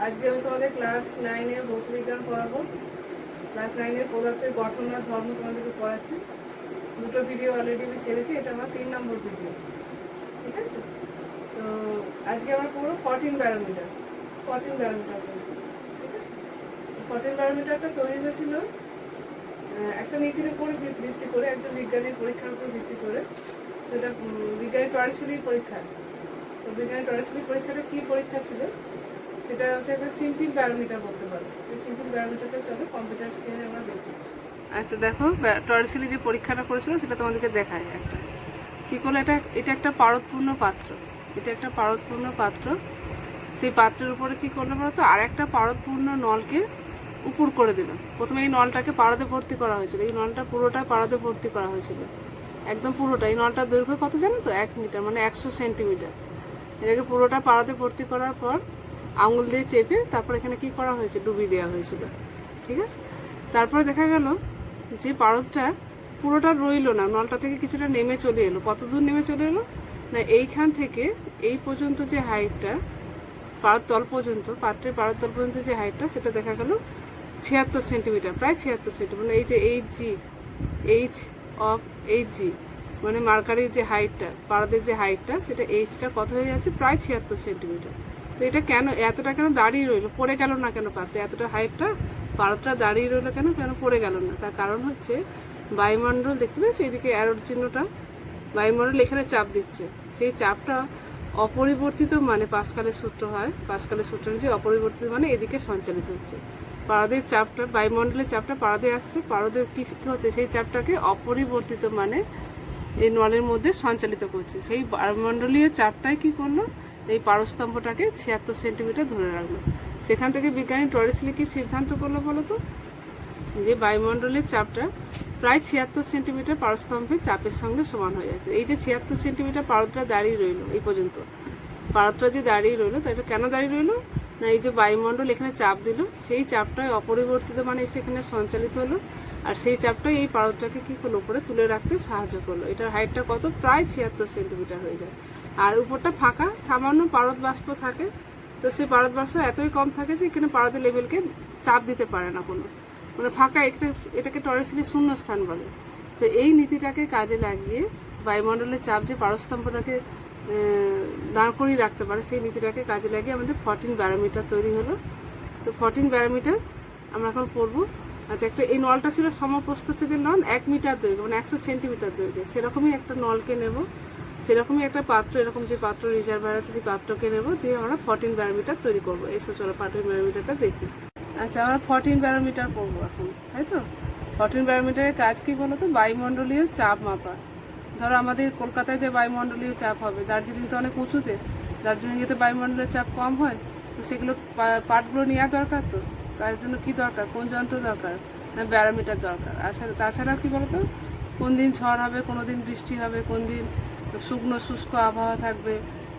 আজকে আমি তোমাদের ক্লাস 9 এর ভৌত বিজ্ঞান পড়াবো। ক্লাস 9 এর পদার্থের গঠন আর ধর্ম তোমাদেরকে পড়াচ্ছি। দুটো ভিডিও অলরেডি আমি ছেড়েছি, এটা আমার 3 নম্বর ভিডিও। ঠিক আছে, তো আজকে আমরা পড়বো 14 ব্যারোমিটার। 14 ব্যারোমিটার, ঠিক আছে। 14 ব্যারোমিটারটা তৈরি হয়েছিল একটা নীতির উপর ভিত্তি করে, একজন বিজ্ঞানীর পরীক্ষার উপর ভিত্তি করে। সেটা বিজ্ঞানী টরিসেলির পরীক্ষা। তো বিজ্ঞানী টরিসেলির পরীক্ষাটা কি পরীক্ষা ছিল সেটা হচ্ছে একটা সিম্পল ব্যারোমিটার বলতে পারো। সেই সিম্পল ব্যারোমিটারটা চলো কম্পিউটার স্ক্রিনে আমরা দেখি। আচ্ছা দেখো, টরিসেলি যে পরীক্ষাটা করেছিল সেটা তোমাদেরকে দেখায় একটা কী করলো। এটা একটা পারদপূর্ণ পাত্র, এটা একটা পারদপূর্ণ পাত্র। সেই পাত্রের উপরে কী করলো বলতো, আর একটা পারদপূর্ণ নলকে উপর করে দিল। প্রথমে এই নলটাকে পারদে ভর্তি করা হয়েছিল, এই নলটা পুরোটা পারদে ভর্তি করা হয়েছিল, একদম পুরোটা। এই নলটার দৈর্ঘ্য কত জানো তো? 1 মিটার, মানে 100 সেন্টিমিটার। এটাকে পুরোটা পারদে ভর্তি করার পর আঙুল দিয়ে চেপে তারপর এখানে কি করা হয়েছে, ডুবিয়ে দেওয়া হয়েছিল। ঠিক আছে, তারপরে দেখা গেল যে পারদটা পুরোটা রইল না, নলটা থেকে কিছুটা নেমে চলে এলো। কত দূর নেমে চলে এলো না, এইখান থেকে এই পর্যন্ত যে হাইটটা, পারদ তল পর্যন্ত, পাত্রের পারদ তল পর্যন্ত যে হাইটটা, সেটা দেখা গেল 76 সেন্টিমিটার, প্রায় 76 সেন্টিমিটার। মানে এই যে এইচ অফ জি, মানে মার্কারির যে হাইটটা, পারদের যে হাইটটা, সেটা এইচটা কত হয়ে যাচ্ছে, প্রায় 76 সেন্টিমিটার। তো এটা কেন এতটা কেন দাঁড়িয়ে রইলো, পড়ে গেল না কেন পাত্রে? এতটা হাইটটা পারদটা দাঁড়িয়ে রইলো কেন, কেন পড়ে গেল না? তার কারণ হচ্ছে বায়ুমণ্ডল, দেখতে পেয়েছো এদিকে অ্যারোর চিহ্নটা, বায়ুমণ্ডল এখানে চাপ দিচ্ছে। সেই চাপটা অপরিবর্তিত মানে পাস্কালের সূত্র হয়, পাস্কালের সূত্র হচ্ছে অপরিবর্তিত মানে এদিকে সঞ্চালিত হচ্ছে। পারদের চাপটা, বায়ুমণ্ডলের চাপটা পারদে আসছে, পারদের কি হচ্ছে, সেই চাপটাকে অপরিবর্তিত মানে এই নলের মধ্যে সঞ্চালিত করছে। সেই বায়ুমণ্ডলীয় চাপটাই কি করলো, এই পারস্তম্ভটাকে 76 সেন্টিমিটার ধরে রাখলো। সেখান থেকে বিজ্ঞানী টরিসেলি কি সিদ্ধান্ত করলো বলো তো, যে বায়ুমণ্ডলের চাপটা প্রায় 76 সেন্টিমিটার পারস্তম্ভের চাপের সঙ্গে সমান হয়ে যাচ্ছে। এই যে 76 সেন্টিমিটার পারদটা দাঁড়িয়ে রইলো এই পর্যন্ত, পারদটা যে দাঁড়িয়ে রইলো, তো এটা কেন দাঁড়িয়ে রইলো না, এই যে বায়ুমণ্ডল এখানে চাপ দিল, সেই চাপটাই অপরিবর্তিত মানে সেখানে সঞ্চালিত হলো, আর সেই চাপটাই এই পারদটাকে কী করলো, উপরে তুলে রাখতে সাহায্য করলো। এটার হাইটটা কত, প্রায় 76 সেন্টিমিটার হয়ে যায়। আর উপরটা ফাঁকা, সামান্য পারদ বাষ্প থাকে। তো সেই পারদ বাষ্প এতই কম থাকে যে এখানে পারদের লেভেলকে চাপ দিতে পারে না কোনো, মানে ফাঁকা, এটাকে টরিসেলি শূন্যস্থান বলে। তো এই নীতিটাকে কাজে লাগিয়ে বায়ুমণ্ডলের চাপ যে পারস্তম্ভটাকে দাঁড় করিয়ে রাখতে পারে, সেই নীতিটাকে কাজে লাগিয়ে আমাদের 14 ব্যারোমিটার তৈরি হলো। তো 14 ব্যারোমিটার আমরা এখন পড়বো। আচ্ছা, একটা এই নলটা ছিল সমপ্রস্থচ্ছেদের নল, 1 মিটার দৈর্ঘ্য, মানে 100 সেন্টিমিটার দৈর্ঘ্য। সেরকমই একটা নলকে নেব, সেরকমই একটা পাত্র, এরকম যে পাত্র রিজার্ভার আছে সেই পাত্রকে নেব, দিয়ে আমরা 14 ব্যারোমিটার তৈরি করবো। এসো চলো 14 ব্যারোমিটারটা দেখি। আচ্ছা, আমরা 14 ব্যারোমিটার পড়বো এখন, তাই তো। 14 ব্যারোমিটারের কাজ কি বলো তো, বায়ুমণ্ডলীয় চাপ মাপা। ধরো আমাদের কলকাতায় যে বায়ুমণ্ডলীয় চাপ হবে, দার্জিলিং তো অনেক উঁচুতে, দার্জিলিংয়ে তো বায়ুমণ্ডলের চাপ কম হয়, তো সেগুলো পার্টগুলো নেওয়া দরকার। তো তার জন্য কি দরকার, কোন যন্ত্র দরকার না, ব্যারোমিটার দরকার। আচ্ছা, তাছাড়াও কি বলতো, কোন দিন ঝড় হবে, কোনো দিন বৃষ্টি হবে, কোন দিন শুকনো শুষ্ক আবহাওয়া থাকবে,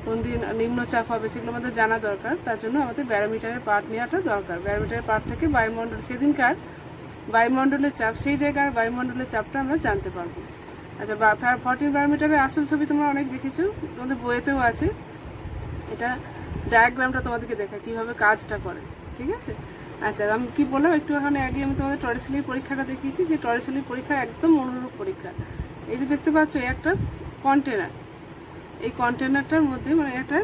কোন দিন নিম্নচাপ হবে, সেগুলো আমাদের জানা দরকার। তার জন্য আমাদের ব্যারোমিটারের পার্ট নেওয়াটা দরকার। ব্যারোমিটারের পার্ট থেকে বায়ুমণ্ডল, সেদিনকার বায়ুমণ্ডলের চাপ, সেই জায়গার বায়ুমণ্ডলের চাপটা আমরা জানতে পারবো। আচ্ছা, 14 ব্যারোমিটারের আসল ছবি তোমরা অনেক দেখেছো, তোমাদের বইয়েতেও আছে। এটা ডায়াগ্রামটা তোমাদেরকে দেখা কীভাবে কাজটা করে, ঠিক আছে। আচ্ছা, আমি কি বললাম একটু এখানে আগে, আমি তোমাদের টরিসেলির পরীক্ষাটা দেখিয়েছি, যে টরিসেলির পরীক্ষা একদম অনুরূপ পরীক্ষা। এই যে দেখতে পাচ্ছ, একটা কন্টেনার, এই কন্টেনারটার মধ্যে মানে একটা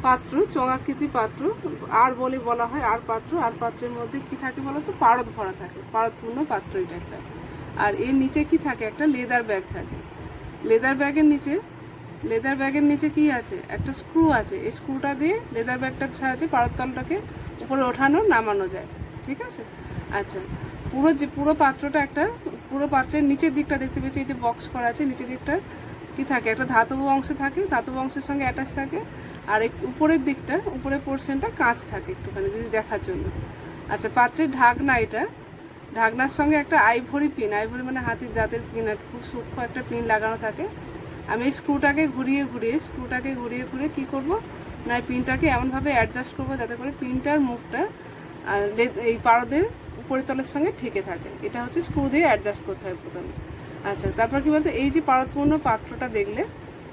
পাত্র, চোঙাকৃতি পাত্র, আর বলা হয়, আর পাত্র, আর পাত্রের মধ্যে কি থাকে বলো তো, পারদ ভরা থাকে, পারদপূর্ণ পাত্র এটা একটা। আর এর নিচে কি থাকে, একটা লেদার ব্যাগ থাকে। লেদার ব্যাগের নিচে কি আছে, একটা স্ক্রু আছে। এই স্ক্রুটা দিয়ে লেদার ব্যাগটার সাহায্যে পারদতলটাকে উপরে ওঠানো নামানো যায়, ঠিক আছে। আচ্ছা, পুরো পাত্রটা একটা, পুরো পাত্রের নিচের দিকটা দেখতে পেয়েছি, এই যে বক্স করা আছে, নিচের দিকটা কি থাকে, একটা ধাতব অংশ থাকে, ধাতব অংশের সঙ্গে অ্যাটাচ থাকে। আর উপরের দিকটা, উপরের পোর্শনটা কাঁচ থাকে একটুখানি, যদি দেখার জন্য। আচ্ছা, পাত্রের ঢাকনা, এটা ঢাকনার সঙ্গে একটা আইভরি পিন, আইভরি মানে হাতির দাঁতের পিন, আর খুব সূক্ষ্ম একটা পিন লাগানো থাকে। আমি এই স্ক্রুটাকে ঘুরিয়ে ঘুরিয়ে কী করবো না, এই পিনটাকে এমনভাবে অ্যাডজাস্ট করবো যাতে করে পিনটার মুখটা এই পারদের উপরিতলের সঙ্গে ঠেকে থাকে। এটা হচ্ছে স্ক্রু দিয়ে অ্যাডজাস্ট করতে হয় প্রথমে। আচ্ছা, তারপর কি বলতে, এই যে পারদপূর্ণ পাত্রটা দেখলে,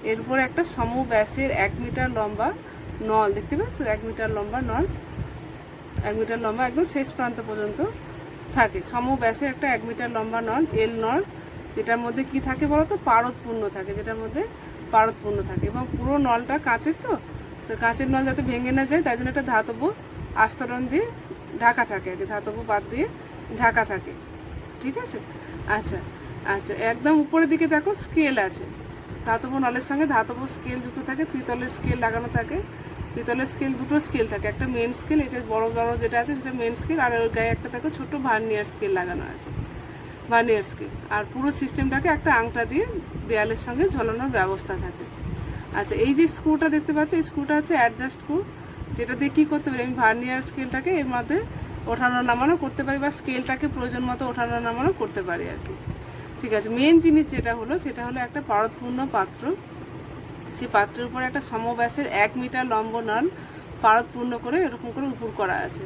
এর উপরে একটা সমব্যাসের 1 মিটার লম্বা নল দেখতে পাচ্ছ, 1 মিটার লম্বা নল, 1 মিটার লম্বা একদম শেষ প্রান্ত পর্যন্ত থাকে। সমব্যাসের একটা 1 মিটার লম্বা নল, এল নল, যেটার মধ্যে কি থাকে বলতো, পারদপূর্ণ থাকে, যেটার মধ্যে পারদপূর্ণ থাকে। এবং পুরো নলটা কাঁচের, তো কাঁচের নল যাতে ভেঙে না যায় তাই জন্য একটা ধাতব আস্তরণ দিয়ে ঢাকা থাকে আর কি, ধাতব পাত দিয়ে ঢাকা থাকে। ঠিক আছে। আচ্ছা আচ্ছা, একদম উপরের দিকে দেখো স্কেল আছে, ধাতব নলের সঙ্গে ধাতব স্কেল যুক্ত থাকে, পিতলের স্কেল লাগানো থাকে। পিতলের স্কেল দুটো স্কেল থাকে, একটা মেন স্কেল, এটা বড় বড় যেটা আছে সেটা মেন স্কেল, আর ওর গায়ে একটা দেখো ছোট ভার্নিয়ার স্কেল লাগানো আছে, ভার্নিয়ার স্কেল। আর পুরো সিস্টেমটাকে একটা আংটা দিয়ে দেয়ালের সঙ্গে ঝোলানোর ব্যবস্থা থাকে। আচ্ছা, এই যে স্ক্রুটা দেখতে পাচ্ছ, এই স্ক্রুটা হচ্ছে অ্যাডজাস্ট স্ক্রু, যেটা দিয়ে কী করতে পারি, আমি ভার্নিয়ার স্কেলটাকে এর মধ্যে ওঠানো নামানো করতে পারি, বা স্কেলটাকে প্রয়োজন মতো ওঠানো নামানো করতে পারি আর কি। ঠিক আছে। মেন জিনিস যেটা হলো সেটা হলো একটা পারদপূর্ণ পাত্র, সেই পাত্রের উপরে একটা সমব্যাসের 1 মিটার লম্ব নল পারদপূর্ণ করে এরকম করে উপর করা আছে।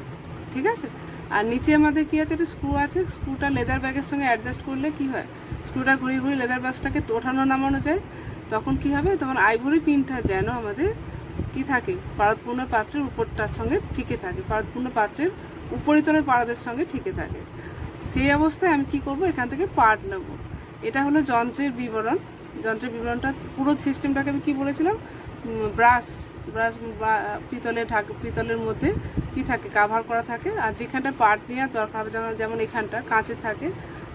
ঠিক আছে। আর নিচে আমাদের কি আছে, একটা স্ক্রু আছে, স্ক্রুটা লেদার ব্যাগের সঙ্গে অ্যাডজাস্ট করলে কি হয়, স্ক্রুটা ঘুরিয়ে ঘুরিয়ে লেদার ব্যাগটাকে ওঠানো নামানো যায়। তখন কি হবে, তখন আইভরি পিনটা যেন আমাদের কি থাকে, পারদপূর্ণ পাত্রের উপরটার সঙ্গে ঠিকে থাকে, পারদপূর্ণ পাত্রের উপরিতলের পারদের সঙ্গে ঠিকে থাকে। সেই অবস্থায় আমি কি করব, এখান থেকে পার্ট নেব। এটা হলো যন্ত্রের বিবরণ। যন্ত্রের বিবরণটা পুরো সিস্টেমটাকে আমি কি বলেছিলাম, ব্রাশ ব্রাশ বা পিতলের মধ্যে কি থাকে, কাভার করা থাকে। আর যেখানটা পার্ট নেওয়ার দরকার হবে, যেমন এখানটা কাঁচের থাকে,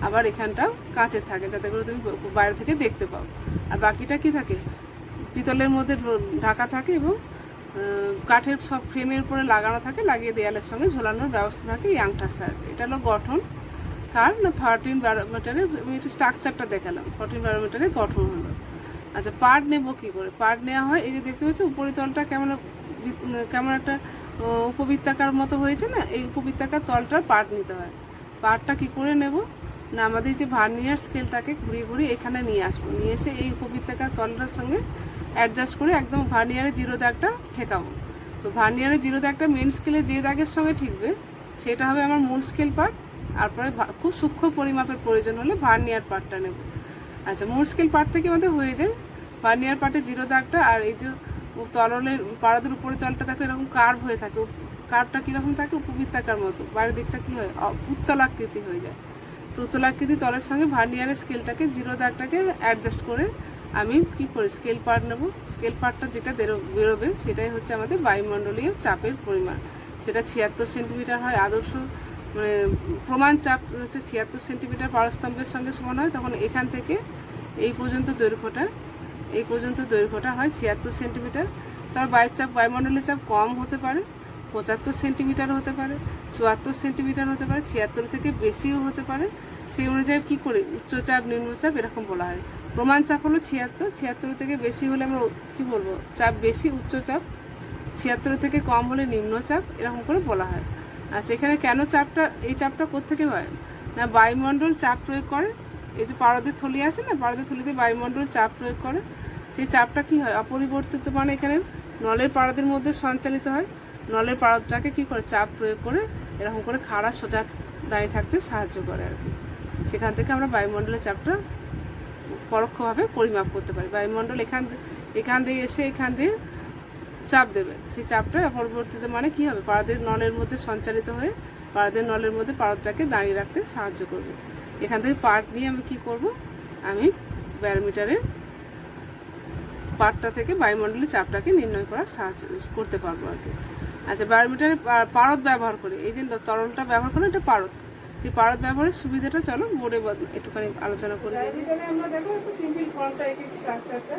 আবার এখানটাও কাঁচের থাকে, যাতে করে তুমি বাইরে থেকে দেখতে পাও। আর বাকিটা কি থাকে, পিতলের মধ্যে ঢাকা থাকে এবং কাঠের সব ফ্রেমের উপরে লাগানো থাকে, লাগিয়ে দেয়ালের সঙ্গে ঝোলানোর ব্যবস্থা থাকে এই আংটার সাহায্যে। এটা হলো গঠন কার না, 13 ব্যারোমিটারের। আমি একটু স্ট্রাকচারটা দেখালাম, 14 ব্যারোমিটারের গঠন হলো। আচ্ছা, পার্ট নেব কী করে, পার্ট নেওয়া হয়, এই যে দেখতে পাচ্ছি উপরিতলটা কেমন কেমন একটা উপবৃত্তাকার মতো হয়েছে না, এই উপবৃত্তাকার তলটার পার্ট নিতে হয়। পার্টটা কী করে নেব না, আমাদের যে ভার্নিয়ার স্কেলটাকে ঘুরিয়ে ঘুরিয়ে এখানে নিয়ে আসবো, নিয়ে এসে এই উপবৃত্তাকার তলটার সঙ্গে অ্যাডজাস্ট করে একদম ভার্নিয়ারে 0 দাগটা ঠেকাবো। তো ভার্নিয়ারে 0 দাগটা মেন স্কেলে যে দাগের সঙ্গে ঠিকবে সেটা হবে আমার মূল স্কেল পার্ট। তারপরে খুব সূক্ষ্ম পরিমাপের প্রয়োজন হলে ভার্নিয়ার পার্টটা নেব। আচ্ছা, মূল স্কেল পার্ট থেকে আমাদের হয়ে যায় ভার্নিয়ার পার্টে 0 দাগটা। আর এই যে তললের পারদের উপরিতলটা দেখো এরকম কার্ভ হয়ে থাকে, কার্ভটা কীরকম থাকে, উপবৃত্তাকার মতো, বাইরের দিকটা কী হয়, উত্তলাকৃতি হয়ে যায়। তো উত্তলাকৃতি তলের সঙ্গে ভার্নিয়ারের স্কেলটাকে 0 দাগটাকে অ্যাডজাস্ট করে আমি কি করি, স্কেল পার্ট নেব। স্কেল পার্টটা যেটা বেরোবে সেটাই হচ্ছে আমাদের বায়ুমণ্ডলীয় চাপের পরিমাণ। সেটা 76 সেন্টিমিটার হয় আদর্শ, মানে প্রমাণ চাপ হচ্ছে 76 সেন্টিমিটার পারস্তম্ভের সঙ্গে সমান হয়। তখন এখান থেকে এই পর্যন্ত দৈর্ঘ্যটা হয় 76 সেন্টিমিটার। তার বায়ুমণ্ডলীয় চাপ কম হতে পারে, 75 সেন্টিমিটার হতে পারে, 74 সেন্টিমিটার হতে পারে, 76 থেকে বেশিও হতে পারে। সেই অনুযায়ী কী করে উচ্চচাপ নিম্নচাপ এরকম বলা হয়। প্রমাণ চাপ হলো 76 থেকে বেশি হলে আমরা কী বলবো, চাপ বেশি, উচ্চচাপ। 76 থেকে কম হলে নিম্নচাপ, এরকম করে বলা হয়। আচ্ছা, এখানে কেন এই চাপটা কোত্থেকে হয় না, বায়ুমণ্ডল চাপ প্রয়োগ করে। এই যে পারদের থলি আছে না, পারদের থলিতে বায়ুমণ্ডল চাপ প্রয়োগ করে। সেই চাপটা কি হয়, অপরিবর্তিত, মানে এখানে নলের পারদের মধ্যে সঞ্চালিত হয়। নলের পারদটাকে কি করে, চাপ প্রয়োগ করে এরকম করে খাড়া সোজা দাঁড়িয়ে থাকতে সাহায্য করে আর কি। সেখান থেকে আমরা বায়ুমণ্ডলের চাপটা পরোক্ষভাবে পরিমাপ করতে পারি। বায়ুমণ্ডল এখান দিয়ে এসে এখান দিয়ে চাপ দেবে, সেই চাপটা অপরিবর্তিত, মানে কি হবে, পারদের নলের মধ্যে সঞ্চালিত হয়ে পারদের নলের মধ্যে পারদটাকে দাঁড়িয়ে রাখতে সাহায্য করবে। এখান থেকে পার্ট নিয়ে আমি কি করব, আমি ব্যারোমিটারের পার্টটা থেকে বায়ুমণ্ডলের চাপটাকে নির্ণয় করার সাহায্য করতে পারবো আর কি। আচ্ছা, ব্যারোমিটারে পারদ ব্যবহার করে, এই যে তরলটা ব্যবহার করে, এটা পারদ, সেই পারদ ব্যবহারের সুবিধাটা চলো বোর্ডে একটুখানি আলোচনা করি। ব্যারোমিটারে আমরা দেখো একটু সিম্পল ফর্মটা, এই স্ট্রাকচারটা।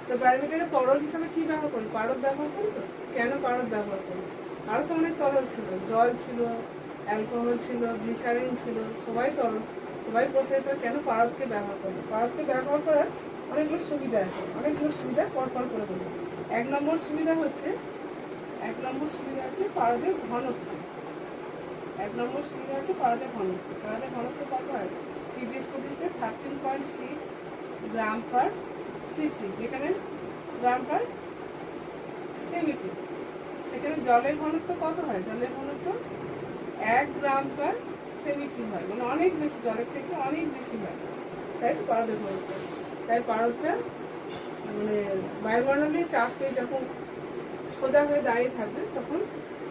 তো ব্যারোমিটারে তরল হিসাবে কি ব্যবহার করি, পারদ ব্যবহার করি। তো কেন পারদ ব্যবহার করি, আরও তো অনেক তরল ছিল, জল ছিল, অ্যালকোহল ছিল, গ্লিসারিন ছিল, সবাই তরল, সবাই প্রসারিত হয়। কেন পারদকে ব্যবহার করি, পারদকে ব্যবহার করার অনেকগুলো সুবিধা আছে, অনেকগুলো সুবিধা পরপর করে বলি। 1 নম্বর সুবিধা হচ্ছে পারদের ঘনত্ব। 1 নম্বর সুবিধা হচ্ছে পারদের ঘনত্ব। পারদের ঘনত্ব কত হয়, সিজিএস পদ্ধতিতে 13.6 গ্রাম পার সিসি, যেখানে গ্রাম পার সেমিটি। সেখানে জলের ঘনত্ব কত হয়, জলের ঘনত্ব 1 গ্রাম পার সেমিটি হয়, মানে অনেক বেশি, জলের থেকে অনেক বেশি হয়। তাই তো পারদের ঘনত্ব, তাই পারদটা মানে বায়ুমণ্ডলীয় চাপ পেয়ে যখন সোজা হয়ে দাঁড়িয়ে থাকবে তখন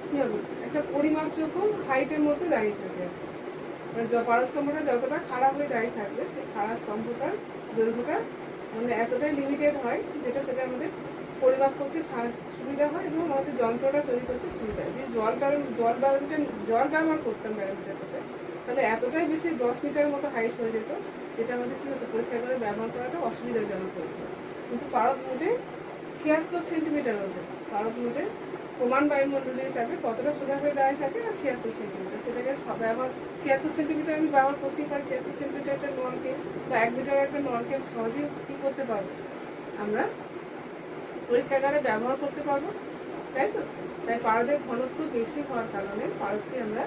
কী হবে, একটা পরিমাপযোগ্য হাইটের মধ্যে দাঁড়িয়ে থাকে। মানে পারস্তম্ভটা যতটা খারাপ হয়ে দাঁড়িয়ে থাকবে সেই খাড়া স্তম্ভটার দৈর্ঘ্যটা মানে এতটাই লিমিটেড হয় যেটা সেটা আমাদের পরিমাপ করতে সুবিধা হয় এবং আমাদের যন্ত্রটা তৈরি করতে সুবিধা হয়। যে জল ব্যবহার করতাম ব্যারোমিটারটাতে, তাহলে এতটাই বেশি 10 মিটারের মতো হাইট হয়ে যেত, যেটা আমাদের কী হতো পরীক্ষা করে ব্যবহার করাটা অসুবিধাজনক হয়ে যেত। কিন্তু পারদ মোটে 76 সেন্টিমিটার হতো। পারদ মোটে প্রমাণ বায়ুমণ্ডলী হিসাবে কতটা সোজা হয়ে দাঁড়িয়ে থাকে আর 76 সেন্টিমিটার, সেটাকে ব্যবহার 76 সেন্টিমিটার আমি ব্যবহার করতেই পারি। 76 সেন্টিমিটার একটা নলকে বা 1 মিটার একটা নলকে সহজেই কী করতে পারবো, আমরা পরীক্ষাগারে ব্যবহার করতে পারবো, তাই তো? তাই পারদের ঘনত্ব বেশি হওয়ার কারণে পারদকে আমরা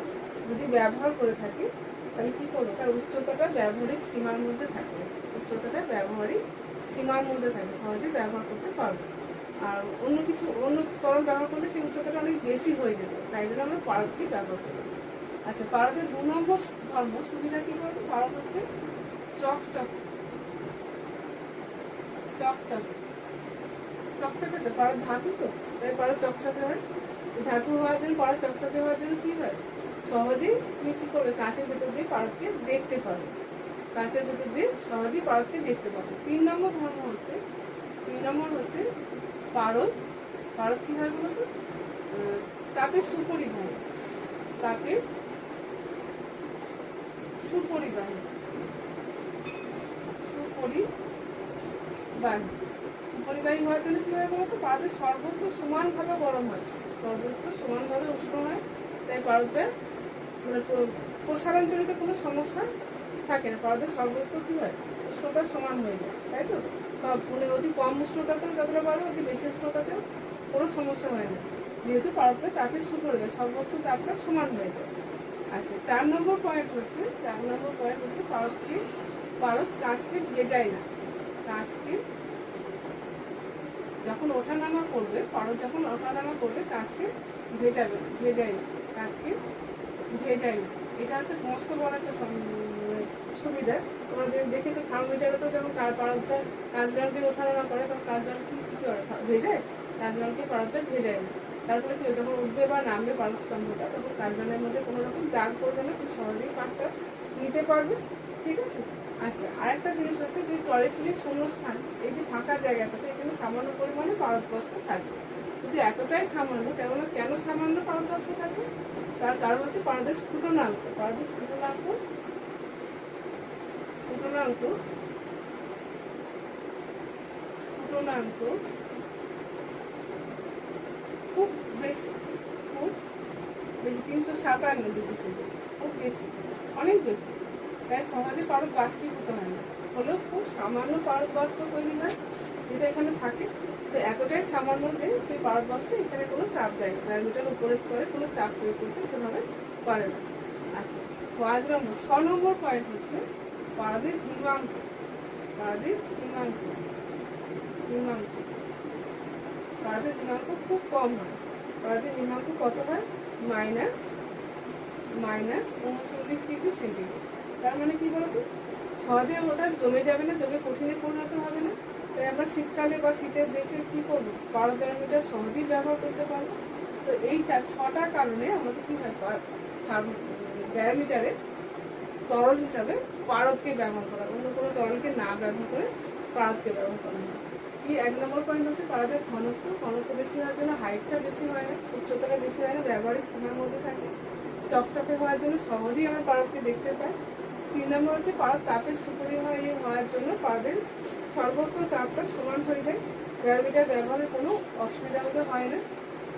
যদি ব্যবহার করে থাকি তাহলে কী করবো, তার উচ্চতাটা ব্যবহারিক সীমার মধ্যে থাকবে, উচ্চতাটা ব্যবহারিক সীমার মধ্যে থাকে, সহজে ব্যবহার করতে পারবো। আর অন্য তরল ব্যবহার করলে সেই উচ্চতাটা অনেক বেশি হয়ে যেত, তাই জন্য আমরা পারদকে ব্যবহার করি। আচ্ছা, পারদের 2 নম্বর ধর্ম সুবিধা কী বলতো, পারদ হচ্ছে চকচকে। চকচকে চকচকে তো পারদ ধাতু, তো তাই পারদ চকচকে হয়। ধাতু হওয়ার জন্য পারদ চকচকে হওয়ার জন্য কী হয়, সহজেই তুমি কী করবে, কাঁচের ভেতর দিয়ে পারদকে দেখতে পারবে, কাঁচের ভেতর দিয়ে সহজেই পারদকে দেখতে পারবে। 3 নম্বর ধর্ম হচ্ছে পারদ কী হয় বলতো, তাপের সুপরিবাহী। তাপের সুপরিবাহী সুপরিবাহী হওয়ার জন্য কী হয় বলতো, পারদের সর্বত্র সমানভাবে গরম হয়, সর্বত্র সমানভাবে উষ্ণ হয়, তাই পারদটা মানে প্রসারণজনিত কোনো সমস্যা থাকে না। পারদের সর্বত্র কী হয়, উষ্ণতা সমান হয়ে যায়, তাই তো? সব মানে অতি কম উষ্ণতাতেও যতটা বাড়বে, অতি বেশি উষ্ণতাতেও কোনো সমস্যা হয় না, যেহেতু পারদটা তাপের সুপরিবাহী, সর্বত্র তাপটা সমান হয়ে যায়। আচ্ছা, 4 নম্বর পয়েন্ট হচ্ছে পারদ কাঁচকে ভেজায় না। কাঁচকে যখন ওঠানামা করবে, পারদ যখন ওঠানামা করবে কাঁচকে ভেজায় না, কাঁচকে ভেজায় না। এটা হচ্ছে মস্ত বড় একটা সুবিধা। তোমরা দেখেছো থার্মোমিটারে তো যখন পারদটা কাঁচডালকে ওঠানামা করে তখন কাঁচডাল কি করে, ভেজায়, কাঁচডালকে পারদটা ভেজায় না। তারপরে কি যখন উঠবে বা নামবে পারদস্তম্ভটা, তখন কাঁচডালের মধ্যে কোনো রকম দাগ পড়বে না, খুব সহজেই পাটটা নিতে পারবে, ঠিক আছে? আচ্ছা, আরেকটা জিনিস হচ্ছে যে টরেসিলি শূন্যস্থান, এই যে ফাঁকা জায়গাটাতে এখানে সামান্য পরিমাণে পারদবাষ্প থাকবে, কিন্তু এতটাই সামান্য, কেন সামান্য পারদবাষ্প থাকবে, তার কারণ হচ্ছে পারদের স্ফুটনাঙ্ক খুব বেশি 357 ডিগ্রি সেন্টিগ্রেড, খুব বেশি, অনেক বেশি, তাই সহজে পারদ বাষ্পীভূত হয় না, হলেও খুব সামান্য পারদ বাষ্প তৈরি হয় যেটা এখানে থাকে। তো এতটাই সামান্য যে সেই পারদ বাষ্প এখানে কোনো চাপ দেয় না, ব্যারোমিটার উপরের স্তরে কোনো চাপ প্রয়োগ করতে সেভাবে পারে না। আচ্ছা, 6 নম্বর পয়েন্ট হচ্ছে পারদের হিমাঙ্ক। পারদের হিমাঙ্ক খুব কম হয়। পারদের হিমাঙ্ক কত হয়, -39 ডিগ্রি সেন্টিগ্রেড। তার মানে কি বলতো, সহজে ওটা জমে যাবে না, জমে কঠিনে পরিণত হবে না। তাই আমরা শীতকালে বা শীতের দেশে কি করবো, পারদ ব্যারোমিটার সহজেই ব্যবহার করতে পারবো। তো এই 6টা কারণে আমাদের কি হয়, ব্যারোমিটারে তরল হিসাবে পারদকে ব্যবহার করা, অন্য কোনো তরলকে না ব্যবহার করে পারদকে ব্যবহার করা হয়। কি 1 নম্বর পয়েন্ট হচ্ছে পারদের ঘনত্ব বেশি হওয়ার জন্য হাইটটা বেশি হয় না, উচ্চতাটা বেশি হয় না, ব্যবহারিক সীমার মধ্যে থাকে। চকচকে হওয়ার জন্য সহজেই আমরা পারদকে দেখতে পাই। 3 নম্বর হচ্ছে পারদ তাপের সুপরিবাহী হওয়ার জন্য পারদের সর্বত্র তাপটা সমান হয়ে যায়, ব্যারোমিটার ব্যবহারে কোনো অসুবিধা হতে হয় না।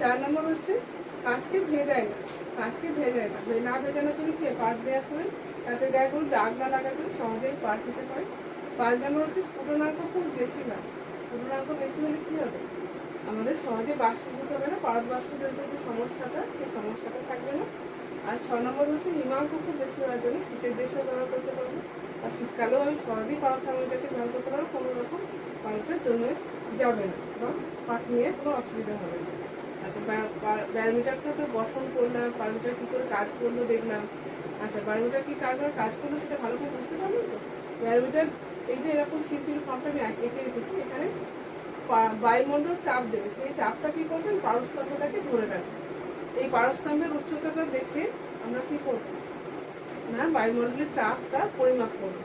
4 নম্বর হচ্ছে কাঁচকে ভেজায় না, না ভেজানোর জন্য কি পাট দেওয়ার সময় কাঁচের গায়ে কোনো দাগ না লাগার জন্য সহজেই পাট দিতে পারে। 5 নম্বর হচ্ছে স্ফুটনাঙ্ক খুব বেশি হয়। স্ফুটনাঙ্ক বেশি হলে কী হবে, আমাদের সহজে বাষ্পীভূত হবে না, পারদ বাষ্পীভূত যে সমস্যাটা সেই সমস্যাটা থাকবে না। আর 6 নম্বর হচ্ছে হিমাঙ্ক খুব বেশি হওয়ার জন্য শীতের দেশেও ব্যবহার করতে পারবো, আর শীতকালেও আমি সহজেই পারদ থার্মোমিটারকে ব্যবহার করতে পারবো, কোনো রকম পারদটা জমে যাবে না বা পাট নিয়ে কোনো অসুবিধা হবে না। আচ্ছা, ব্যারোমিটারটা তো গঠন করলাম, ব্যারোমিটার কী করে কাজ করলো দেখলাম। আচ্ছা, ব্যারোমিটার কী কাজ করলো সেটা ভালো করে বুঝতে পারবেন তো। ব্যারোমিটার এই যে এরকম সিম্পল ফর্মটা আমি এঁকে রেখেছি, এখানে বায়ুমণ্ডল চাপ দেবে, সেই চাপটা কী করবে, পারদস্তম্ভটাকে ধরে রাখবে, এই পারস্তম্ভের উচ্চতাটা দেখে আমরা কি করব না বায়ুমণ্ডলের চাপটা পরিমাপ করব।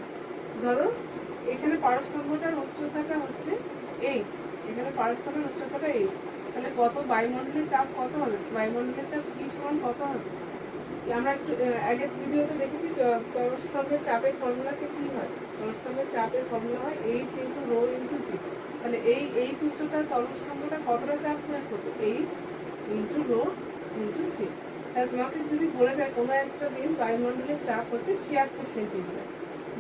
ধরো এখানে পারস্তম্ভটার উচ্চতাটা হচ্ছে এইচ, এখানে পারস্তম্ভের উচ্চতাটা এইচ, তাহলে কত বায়ুমণ্ডলের চাপ কত হবে, বায়ুমণ্ডলের চাপ কি সমান কত হবে। আমরা একটু আগের ভিডিওতে দেখেছি তরস্তম্ভের চাপের ফর্মুলাটা কি হয়, তরস্তম্ভের চাপের ফর্মুলা হয় এইচ ইন্টু রো ইন্টু জি। তাহলে এই এইচ উচ্চতার তরস্তম্ভটা কতটা চাপ প্রয়োগ করবে, এইচ ইন্টু রো ইন্টু জি। তাহলে তোমাকে যদি বলে দেয় কোনো একটা দিন বায়ুমণ্ডলের চাপ হচ্ছে 76 সেন্টিমিটার,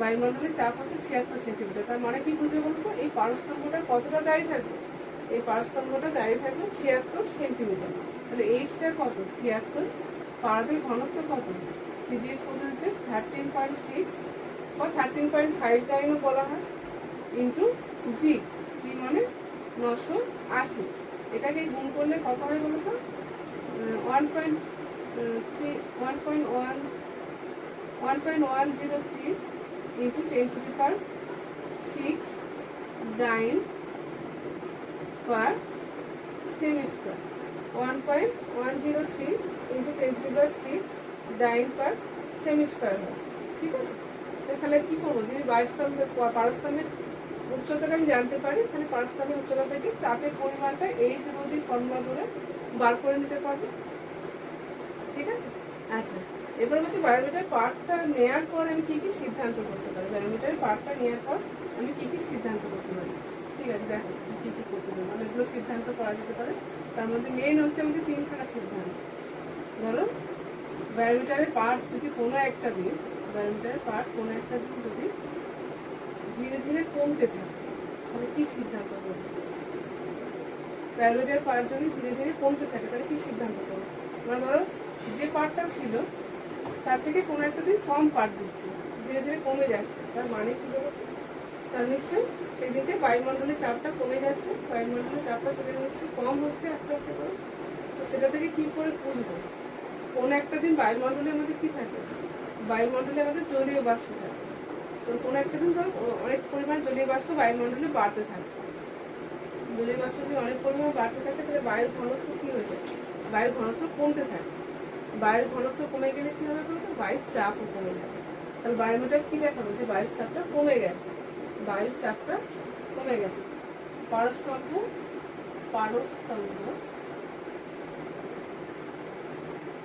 বায়ুমণ্ডলের চাপ হচ্ছে 76 সেন্টিমিটার, তার মানে কি বুঝবে বলতো, এই পারস্তম্ভটা কতটা দাঁড়িয়ে থাকবে, এই পারস্তম্ভটা দাঁড়িয়ে থাকবে 76 সেন্টিমিটার। তাহলে এইচটা কত 76, পারদের ঘনত্ব কত সিজিএস পদ্ধতিতে 13.6 বা 13.59ও বলা হয় ইন্টু জি, জি মানে 980। এটাকে গুণ করলে কত হয় বলো তো, 1.103 ইন্টু 10⁻6 ডাইন পার সেমি স্কোয়ার, 1.103 ইন্টু 10⁻6 ডাইন পার সেমি স্কোয়ার হয়। ঠিক আছে, তাহলে কি করবো, যদি বায়ুস্তম্ভের পারস্তম্ভের উচ্চতাটা আমি জানতে পারি, তাহলে পারস্তম্ভের উচ্চতা থেকে চাপের পরিমাণটা এইচ রো জি ফর্মুলা ধরে বার করে নিতে পারবো। ঠিক আছে, আচ্ছা এবার বলছি বায়োমিটার পার্টটা নেওয়ার পর আমি কি কি সিদ্ধান্ত করতে পারি, বায়োমিটারের পার্টটা নেওয়ার পর আমি কি কি সিদ্ধান্ত করতে পারি। ঠিক আছে, দেখো কি কি করতে পারি, অনেকগুলো সিদ্ধান্ত করা যেতে পারে, তার মধ্যে মেইন হচ্ছে আমাদের 3খানা সিদ্ধান্ত। ধরো বায়োমিটারের পার্ট যদি কোনো একটা দিন, বায়োমিটারের পার্ট কোনো একটা দিন যদি ধীরে ধীরে কমতে থাকে, তাহলে কি সিদ্ধান্ত করবো, বায়োমিটারের পার্ট যদি ধীরে ধীরে কমতে থাকে তাহলে কি সিদ্ধান্ত করবো। মানে ধরো যে পার্টটা ছিল তার থেকে কোনো একটা দিন কম পার্ট দিচ্ছে, ধীরে ধীরে কমে যাচ্ছে, তার মানে কি বলো, তার নিশ্চয়ই সেই দিকে বায়ুমণ্ডলের চাপটা কমে যাচ্ছে, বায়ুমণ্ডলের চাপটা সেদিকে নিশ্চয়ই কম হচ্ছে আস্তে আস্তে করে। তো সেটা থেকে কি করে বুঝবো, কোনো একটা দিন বায়ুমণ্ডলে আমাদের কি থাকে, বায়ুমণ্ডলে আমাদের জলীয় বাষ্প থাকে, তো কোনো একটা দিন ধরো অনেক পরিমাণ জলীয় বাষ্প বায়ুমণ্ডলে বাড়তে থাকছে, জলীয় বাষ্প যদি অনেক পরিমাণ বাড়তে থাকে তাহলে বায়ুর ঘনত্ব কি হয়ে যায়, বায়ুর ঘনত্ব কমতে থাকে, বায়ুর ঘনত্ব কমে গেলে কি হবে বলতো, বায়ুর চাপও কমে যাবে। তাহলে বায়োমিটার কি দেখাবে যে বায়ুর চাপটা কমে গেছে, বায়ুর চাপটা কমে গেছে। পারস্তম্ভ পারস্তম্ভ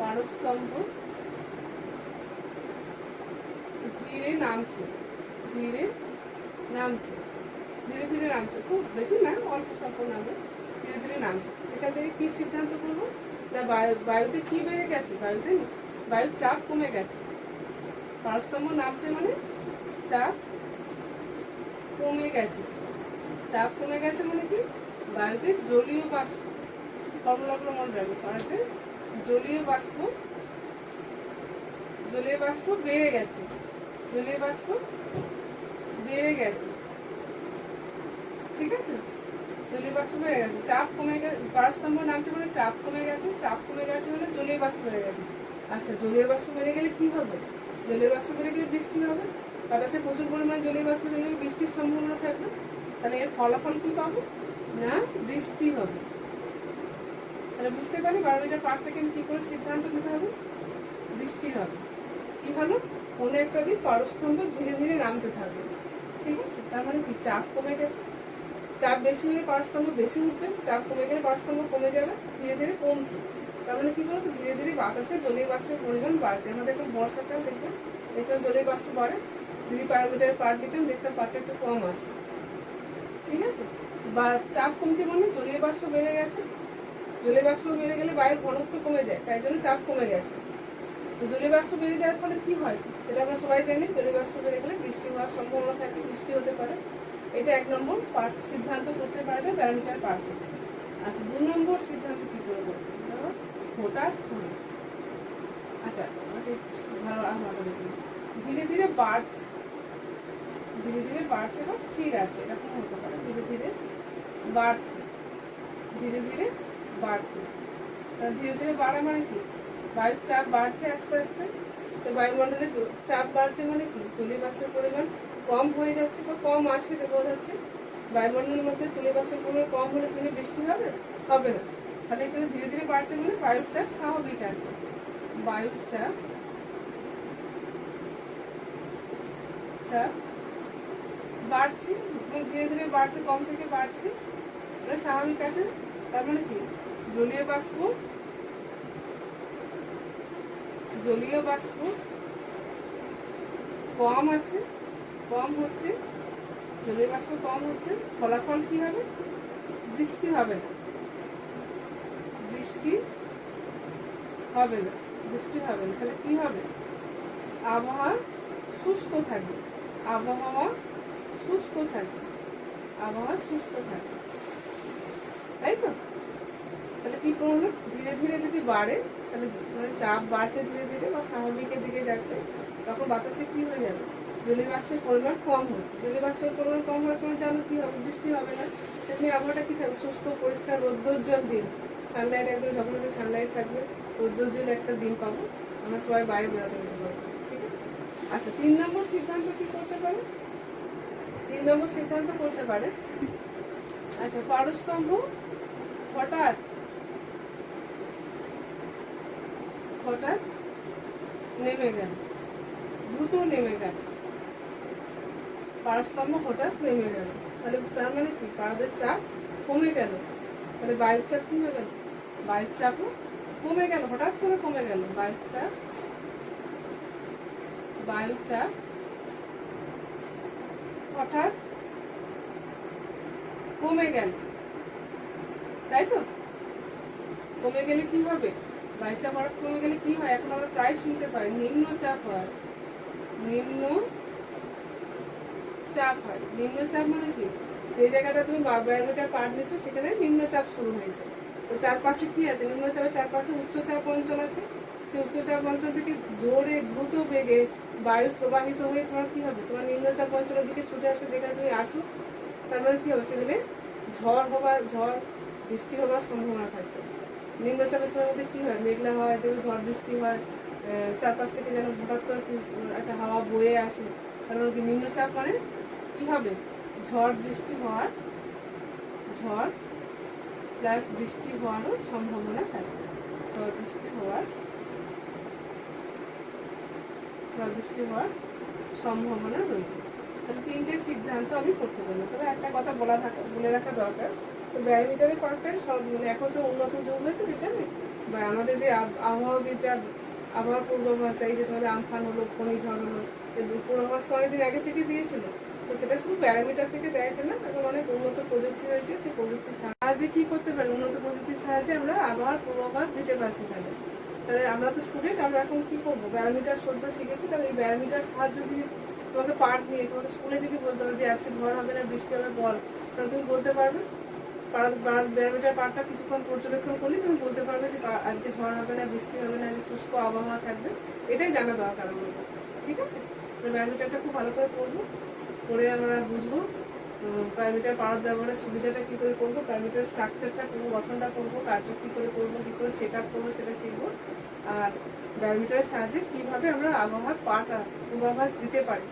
পারস্তম্ভ ধীরে নামছে, ধীরে নামছে, ধীরে ধীরে নামছে, খুব বেশি না অল্প স্বল্প নামে, ধীরে ধীরে নামছে। সেখান থেকে কি সিদ্ধান্ত করবো না বায়ুতে কি বেড়ে গেছে, বায়ুতে বায়ুর চাপ কমে গেছে, পারস্তম্ভ নামছে মানে চাপ কমে গেছে, চাপ কমে গেছে মানে কি বায়ুতে জলীয় বাষ্প, ফর্মুলাগুলো মনে রাখবে, বায়ুতে জলীয় বাষ্প, জলীয় বাষ্প বেড়ে গেছে, জলীয় বাষ্প বেড়ে গেছে। ঠিক আছে, জলীয় বাষ্প বেড়ে গেছে, চাপ কমে গেছে, পারস্তম্ভ নামছে মানে চাপ কমে গেছে, চাপ কমে গেছে মানে জলীয় বাষ্প বেড়ে গেছে। আচ্ছা জলীয় বাষ্প বেড়ে গেলে কি হবে, জলীয় বাষ্প বেড়ে গেলে বৃষ্টি হবে, বাতাসে প্রচুর পরিমাণে জলীয় বাষ্প বেড়ে গেলে বৃষ্টির সম্ভাবনা থাকবে, তাহলে এর ফলাফল কি পাবো না বৃষ্টি হবে। তাহলে বুঝতে পারি বায়োমিটার পার্ট থেকে কি করে সিদ্ধান্ত নিতে হবে, বৃষ্টি হবে। কি হলো, কোনো একটা দিন পারস্তম্ভ ধীরে ধীরে নামতে থাকবে। ঠিক আছে, তার মানে কি চাপ কমে গেছে, চাপ বেশি হলে পারস্তম্ভ বেশি উঠবে, চাপ কমে গেলে পারস্তম্ভ কমে যাবে, ধীরে ধীরে কমছে। তার মানে কি বলতো, ধীরে ধীরে বাতাসে জলীয় বাষ্পের পরিমাণ বাড়ছে। আমাদের এখন বর্ষাকাল দেখবে এই সময় জলীয় বাষ্প বাড়ে, যদি বায়োমিটারের পার্ট দিতাম দেখতাম পার্টটা একটু কম আছে। ঠিক আছে, বা চাপ কমছে মানে জলীয় বাষ্প বেড়ে গেছে, জলীয় বাষ্প বেড়ে গেলে বায়ুর ঘনত্ব কমে যায়, তাই জন্য চাপ কমে গেছে। তো জলীয় বাষ্প বেড়ে যাওয়ার ফলে কি হয় সেটা আমরা সবাই জানি, জলীয় বাষ্প বেড়ে গেলে বৃষ্টি হওয়ার সম্ভাবনা থাকে, বৃষ্টি হতে পারে। এটা 1 নম্বর পার্ট সিদ্ধান্ত করতে পারা যায় বায়োমিটার পার্ট থেকে। আচ্ছা 2 নম্বর সিদ্ধান্ত কি করে করতে, হঠাৎ করে, আচ্ছা আমাকে ভালো আলাদা দেখুন, ধীরে ধীরে বাড়ছে, ধীরে ধীরে বাড়ছে বা স্থির আছে এরকম হতে পারে, ধীরে ধীরে বাড়ছে, ধীরে ধীরে বাড়ছে। ধীরে ধীরে বাড়া মানে কি, বায়ুর চাপ বাড়ছে আস্তে আস্তে, তো বায়ুমণ্ডলে চাপ বাড়ছে মানে কি জলীয় বাষ্পের পরিমাণ কম হয়ে যাচ্ছে বা কম আছে বোঝাচ্ছে। বায়ুমণ্ডলের মধ্যে জলীয় বাষ্পের পরিমাণ কম হলে সেখানে বৃষ্টি হবে, হবে না। তাহলে এখানে ধীরে ধীরে বাড়ছে মানে বায়ুর চাপ স্বাভাবিক আছে। বায়ুর চাপ বাড়ছে, ধীরে ধীরে বাড়ছে, কম থেকে বাড়ছে, এটা স্বাভাবিক আছে। তার মানে কি জলীয় বাষ্প কম আছে, কম হচ্ছে, জলীয় বাষ্প কম হচ্ছে, ফলাফল কি হবে? বৃষ্টি হবে না, বৃষ্টি হবে না। তাহলে কি হবে? আবহাওয়া শুষ্ক থাকবে, আবহাওয়া শুষ্ক থাকবে, তাই তো? তাহলে কি করবে? ধীরে ধীরে যদি বাড়ে, তাহলে মানে চাপ বাড়ছে ধীরে ধীরে বা স্বাভাবিকের দিকে যাচ্ছে, তখন বাতাসে কি হয়ে যাবে? জলীয় বাষ্পের পরিমাণ কম হচ্ছে। জলীয় বাষ্পের পরিমাণ কম হওয়ার সময় জানো কি হবে? বৃষ্টি হবে না। সেখানে আবহাওয়াটা কি থাকবে? শুষ্ক, পরিষ্কার, রৌদ্রোজ্জ্বল দিন, সানলাইট একদম ঝকঝকে সানলাইট থাকবে, রৌদ্রোজ্জ্বল একটা দিন পাবো, আমরা সবাই বাইরে বেড়াতে যেতে পারবো। ঠিক আছে? আচ্ছা, 3 নম্বর সিদ্ধান্ত কি করতে পারে? 3 নম্বর সিদ্ধান্ত করতে পারে, আচ্ছা, পারস্তম্ভ হঠাৎ নেমে গেল, দ্রুত নেমে গেল, পারস্তম্ভ হঠাৎ নেমে গেল, তাহলে তার মানে কি? পারদের চাপ কমে গেল, তাহলে বায়ুর চাপ কি হয়ে গেল? বায়ুর চাপও কমে গেল, হঠাৎ করে কমে গেল বায়ুর চাপ হঠাৎ কমে গেল, তাই তো? কমে গেলে কি হবে? বায়ুর চাপ হঠাৎ কমে গেলে কি হয়? এখন আমরা প্রায় শুনতে পাই নিম্নচাপ হয়। নিম্নচাপ মানে কি? যে জায়গাটা তুমি ব্যারোমিটার পার নিচ্ছ সেখানে নিম্নচাপ শুরু হয়েছে, তো চারপাশে কি আছে? নিম্নচাপের চারপাশে উচ্চচাপ অঞ্চল আছে। সেই উচ্চচাপ অঞ্চল থেকে জোরে দ্রুত বেগে বায়ু প্রবাহিত হয়ে তোমার কি হবে? তোমার নিম্নচাপ অঞ্চলের দিকে ছুটে আসবে, যেখানে তুমি আছো। তারপরে কি হবে? সেখানে ঝড় বৃষ্টি হওয়ার সম্ভাবনা থাকবে। নিম্নচাপের সময়ের মধ্যে কি হয়? মেঘলা হয়, দেখবে ঝড় বৃষ্টি হয়, চারপাশ থেকে যেন হঠাৎ করে একটা হাওয়া বয়ে আসে। কারণ কি? নিম্নচাপ মানে কি হবে? ঝড় প্লাস বৃষ্টি হওয়ারও সম্ভাবনা থাকবে। ঝড় বৃষ্টি হওয়ার সম্ভাবনা রয়েছে। তাহলে 3টে সিদ্ধান্ত আমি করতে পারবো। তবে একটা কথা বলে রাখা দরকার, তো ব্যারোমিটারের কয়েকটা সব মানে এখন তো উন্নত যুগ হয়েছে বিজ্ঞানে, বা আমাদের যে আবহাওয়াবিদরা আবহাওয়ার পূর্বাভাস, এই যে তোমাদের আমফান হলো, ঘূর্ণিঝড় হলো, পূর্বাভাস তো অনেকদিন আগে থেকে দিয়েছিল। তো সেটা শুধু ব্যারোমিটার থেকে দেয় না, এখন অনেক উন্নত প্রযুক্তি হয়েছে। সেই প্রযুক্তির সাহায্যে কি করতে পারি? উন্নত প্রযুক্তির সাহায্যে আমরা আবহাওয়ার পূর্বাভাস দিতে পারছি। তাহলে আমরা তো স্টুডেন্ট, আমরা এখন কি করবো? ব্যারোমিটার সদ্য শিখেছি, তাহলে এই ব্যারোমিটার সাহায্য যদি তোমাকে পার্ট নিয়ে তোমাকে স্কুলে যদি বলতে হবে যে আজকে ঝড় হবে না বৃষ্টি হবে বল, তাহলে তুমি বলতে পারবে। ব্যারোমিটার পার্টটা কিছুক্ষণ পর্যবেক্ষণ করলে তুমি বলতে পারবে যে আজকে ঝড় হবে না, বৃষ্টি হবে না, শুষ্ক আবহাওয়া থাকবে। এটাই জানা দরকার আমাদের। ঠিক আছে? ব্যারোমিটারটা খুব ভালো করে পড়ে আমরা বুঝবো প্যারামিটার পাওয়ার ব্যবহারের সুবিধাটা কী করে করবো, প্যারামিটার স্ট্রাকচারটা করবো, গঠনটা করবো, কার্য কী করে করবো, কী করে সেট আপ করবো সেটা শিখবো। আর ব্যারোমিটারের সাহায্যে কীভাবে আমরা আবহাওয়ার পূর্বাভাস দিতে পারি,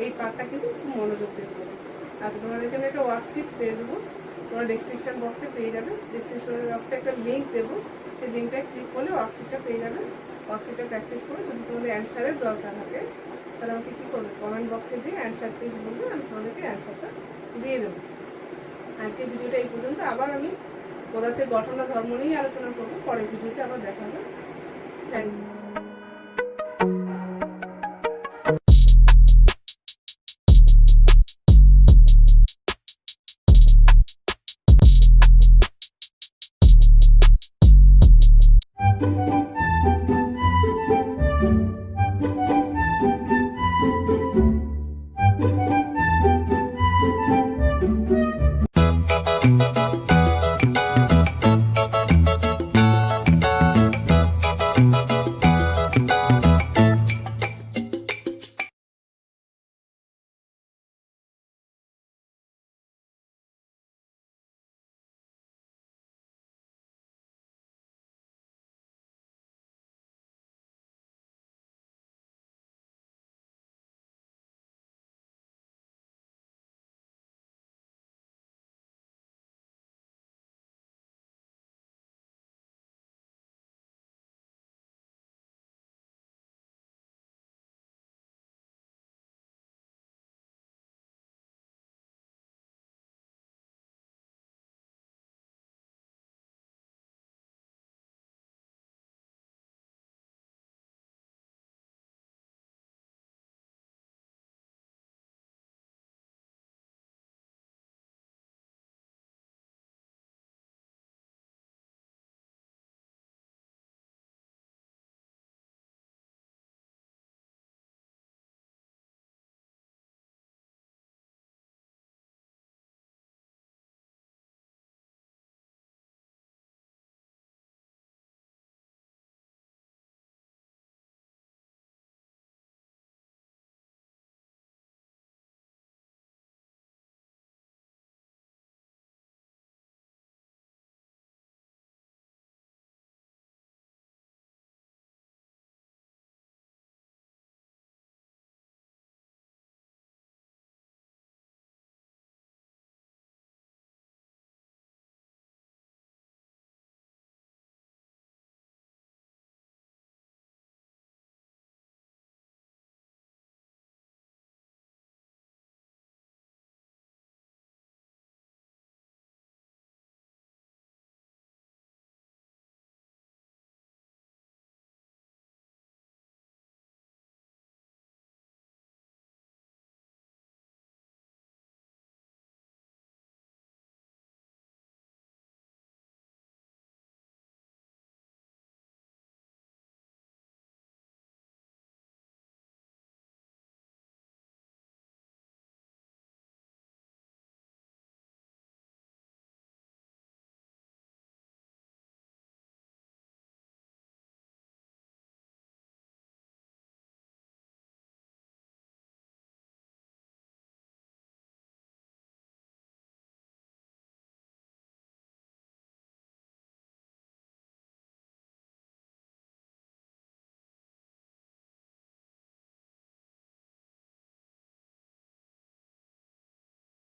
এই পার্টটা কিন্তু খুব মনোযোগ দিতে হবে। আচ্ছা, তোমাদেরকে আমি একটা ওয়ার্কশিট দিয়ে দেবো, তোমরা ডিসক্রিপশন বক্সে পেয়ে যাবে। ডিসক্রিপশন বক্সে একটা লিঙ্ক দেবো, সেই লিঙ্কটা ক্লিক করলে ওয়ার্কশিটটা পেয়ে যাবে। ওয়ার্কশিটটা প্র্যাকটিস করে যদি তোমাদের অ্যান্সারের দরকার থাকে তাহলে আমাকে কী করবে? কমেন্ট বক্সে যে অ্যান্সার প্লিজ বলবে, আমি তোমাদেরকে অ্যান্সারটা দিয়ে দেবো। আজকের ভিডিওটা এই পর্যন্ত। আবার আমি পদার্থের গঠন ও ধর্ম নিয়েই আলোচনা করবো পরের ভিডিওতে, আবার দেখা হবে। Thank you.